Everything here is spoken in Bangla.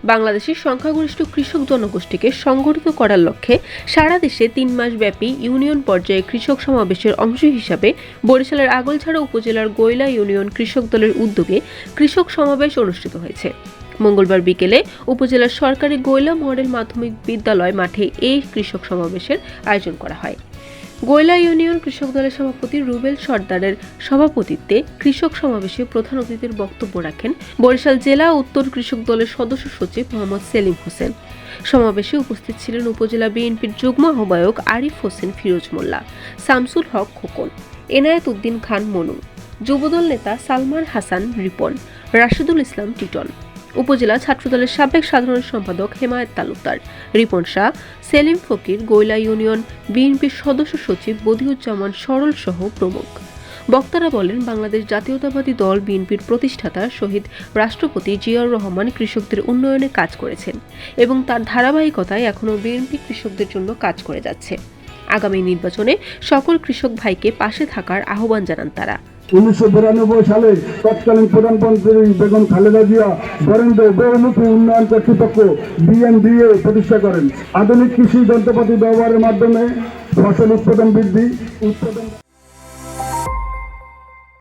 বাংলাদেশের সংখ্যাগরিষ্ঠ কৃষক জনগোষ্ঠীকে সংগঠিত করার লক্ষ্যে সারা দেশে ৩ মাস ব্যাপী ইউনিয়ন পর্যায়ে কৃষক সমাবেশের অংশ হিসাবে বরিশালের আগলছাড়া উপজেলার গৈলা ইউনিয়ন কৃষক দলের উদ্যোগে কৃষক সমাবেশ অনুষ্ঠিত হয়েছে। মঙ্গলবার বিকেলে উপজেলার সরকারি গৈলা মডেল মাধ্যমিক বিদ্যালয় মাঠে এই কৃষক সমাবেশের আয়োজন করা হয়। গৈলা ইউনিয়ন কৃষক দলের সভাপতি রুবেল সর্দারের সভাপতিত্বে কৃষক সমাবেশে প্রধান অতিথির বক্তব্য রাখেন বরিশাল জেলা উত্তর কৃষক দলের সদস্য সচিব মোহাম্মদ সেলিম হোসেন। সমাবেশে উপস্থিত ছিলেন উপজেলা বিএনপির যুগ্ম আহ্বায়ক আরিফ হোসেন ফিরোজ মোল্লা, শামসুল হক খোকন, এনায়েত উদ্দিন খান মনু, যুবদল নেতা সালমান হাসান রিপন, রাশিদুল ইসলাম টিটন, উপজেলা ছাত্রদলের সাবেক সাধারণ সম্পাদক হেমায়েত তালুকদার, রিপন শাহ, সেলিম ফকির, গৈলা ইউনিয়ন বিএনপির সদস্য সচিব বদিউজ্জামান সরল সহ প্রমুখ। বক্তারা বলেন, বাংলাদেশ জাতীয়তাবাদী দল বিএনপির প্রতিষ্ঠাতা শহীদ রাষ্ট্রপতি জিয়াউর রহমান কৃষকদের উন্নয়নে কাজ করেছেন এবং তার ধারাবাহিকতায় এখনও বিএনপি কৃষকদের জন্য কাজ করে যাচ্ছে। আগামী নির্বাচনে সকল কৃষক ভাইকে পাশে থাকার আহ্বান জানান তারা। 1992 সালে তৎকালীন প্রধানমন্ত্রী বেগম খালেদা জিয়া বরেন্দ্র বহুমুখী উন্নয়ন কর্তৃপক্ষ বিএনডিএ প্রতিষ্ঠা করেন। আধুনিক কৃষি যন্ত্রপাতি ব্যবহারের মাধ্যমে ফসল উৎপাদন বৃদ্ধি